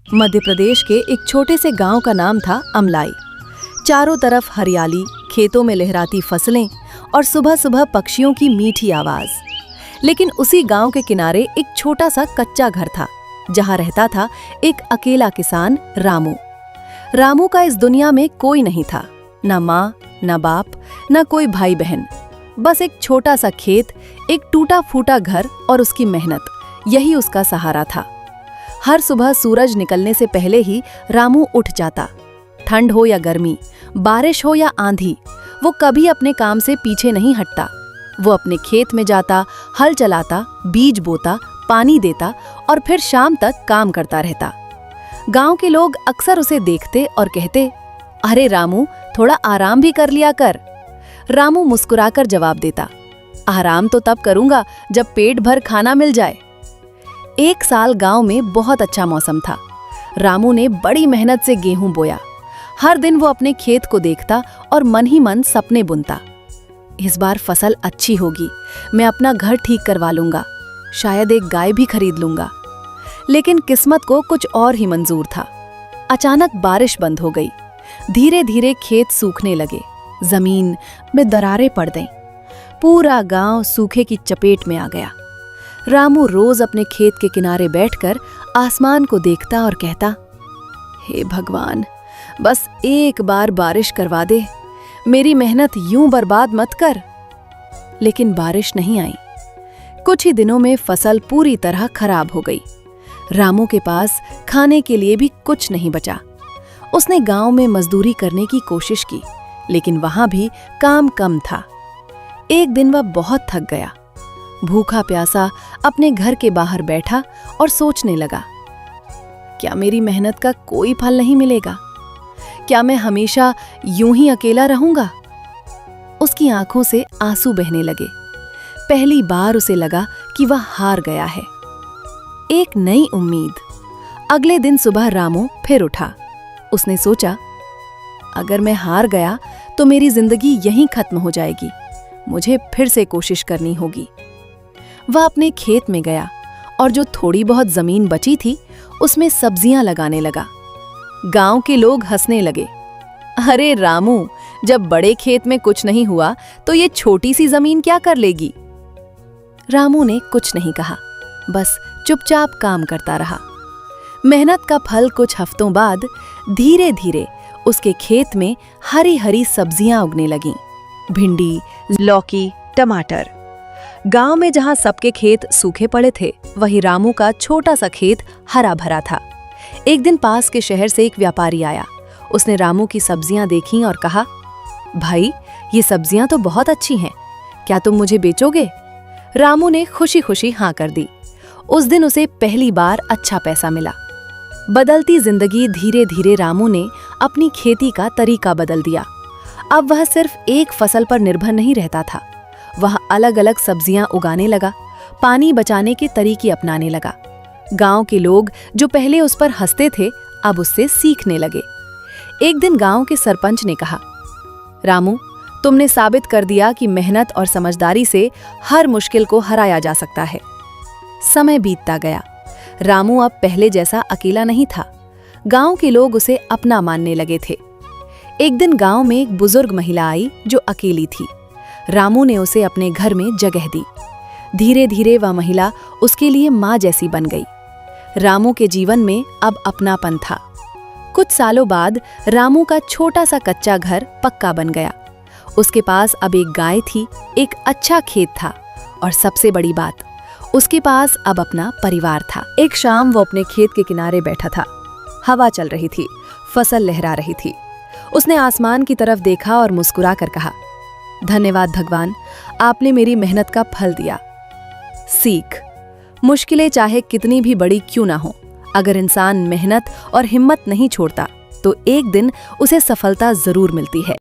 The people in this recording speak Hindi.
मध्य प्रदेश के एक छोटे से गांव का नाम था अमलाई। चारों तरफ हरियाली, खेतों में लहराती फसलें और सुबह सुबह पक्षियों की मीठी आवाज। लेकिन उसी गांव के किनारे एक छोटा सा कच्चा घर था, जहां रहता था एक अकेला किसान रामू। रामू का इस दुनिया में कोई नहीं था, न माँ, न बाप, न कोई भाई बहन। बस एक छोटा सा खेत, एक टूटा फूटा घर और उसकी मेहनत, यही उसका सहारा था। हर सुबह सूरज निकलने से पहले ही रामू उठ जाता। ठंड हो या गर्मी, बारिश हो या आंधी, वो कभी अपने काम से पीछे नहीं हटता। वो अपने खेत में जाता, हल चलाता, बीज बोता, पानी देता और फिर शाम तक काम करता रहता। गांव के लोग अक्सर उसे देखते और कहते, अरे रामू, थोड़ा आराम भी कर लिया कर। रामू मुस्कुराकर जवाब देता, आराम तो तब करूंगा जब पेट भर खाना मिल जाए। एक साल गांव में बहुत अच्छा मौसम था। रामू ने बड़ी मेहनत से गेहूं बोया। हर दिन वो अपने खेत को देखता और मन ही मन सपने बुनता। इस बार फसल अच्छी होगी, मैं अपना घर ठीक करवा लूंगा, शायद एक गाय भी खरीद लूंगा। लेकिन किस्मत को कुछ और ही मंजूर था। अचानक बारिश बंद हो गई। धीरे धीरे खेत सूखने लगे, जमीन में दरारें पड़ गईं। पूरा गांव सूखे की चपेट में आ गया। रामू रोज अपने खेत के किनारे बैठकर आसमान को देखता और कहता, हे भगवान, बस एक बार बारिश करवा दे, मेरी मेहनत यूं बर्बाद मत कर। लेकिन बारिश नहीं आई। कुछ ही दिनों में फसल पूरी तरह खराब हो गई। रामू के पास खाने के लिए भी कुछ नहीं बचा। उसने गांव में मजदूरी करने की कोशिश की, लेकिन वहां भी काम कम था। एक दिन वह बहुत थक गया। भूखा प्यासा अपने घर के बाहर बैठा और सोचने लगा, क्या मेरी मेहनत का कोई फल नहीं मिलेगा? क्या मैं हमेशा यूं ही अकेला रहूंगा? उसकी आंखों से आंसू बहने लगे। पहली बार उसे लगा कि वह हार गया है। एक नई उम्मीद। अगले दिन सुबह रामू फिर उठा। उसने सोचा, अगर मैं हार गया तो मेरी जिंदगी यहीं खत्म हो जाएगी, मुझे फिर से कोशिश करनी होगी। वह अपने खेत में गया और जो थोड़ी बहुत जमीन बची थी उसमें सब्जियां लगाने लगा। गांव के लोग हंसने लगे, अरे रामू, जब बड़े खेत में कुछ नहीं हुआ तो ये छोटी सी जमीन क्या कर लेगी? रामू ने कुछ नहीं कहा, बस चुपचाप काम करता रहा। मेहनत का फल कुछ हफ्तों बाद धीरे धीरे उसके खेत में हरी हरी सब्जियां उगने लगीं। भिंडी, लौकी, टमाटर। गांव में जहां सबके खेत सूखे पड़े थे, वहीं रामू का छोटा सा खेत हरा भरा था। एक दिन पास के शहर से एक व्यापारी आया। उसने रामू की सब्जियां देखीं और कहा, भाई, ये सब्जियां तो बहुत अच्छी हैं, क्या तुम मुझे बेचोगे? रामू ने खुशी खुशी हाँ कर दी। उस दिन उसे पहली बार अच्छा पैसा मिला। बदलती जिंदगी धीरे धीरे रामू ने अपनी खेती का तरीका बदल दिया। अब वह सिर्फ एक फसल पर निर्भर नहीं रहता था। वह अलग अलग सब्जियां उगाने लगा, पानी बचाने के तरीके अपनाने लगा। गांव के लोग जो पहले उस पर हंसते थे, अब उससे सीखने लगे। एक दिन गांव के सरपंच ने कहा, रामू, तुमने साबित कर दिया कि मेहनत और समझदारी से हर मुश्किल को हराया जा सकता है। समय बीतता गया। रामू अब पहले जैसा अकेला नहीं था। गांव के लोग उसे अपना मानने लगे थे। एक दिन गांव में एक बुजुर्ग महिला आई जो अकेली थी। रामू ने उसे अपने घर में जगह दी। धीरे धीरे वह महिला उसके लिए माँ जैसी बन गई। रामू के जीवन में अब अपनापन था। कुछ सालों बाद रामू का छोटा सा कच्चा घर पक्का बन गया। उसके पास अब एक गाय थी, एक अच्छा खेत था और सबसे बड़ी बात, उसके पास अब अपना परिवार था। एक शाम वो अपने खेत के किनारे बैठा था। हवा चल रही थी, फसल लहरा रही थी। उसने आसमान की तरफ देखा और मुस्कुरा कर कहा, धन्यवाद भगवान, आपने मेरी मेहनत का फल दिया। सीख, मुश्किलें चाहे कितनी भी बड़ी क्यों ना हो, अगर इंसान मेहनत और हिम्मत नहीं छोड़ता तो एक दिन उसे सफलता जरूर मिलती है।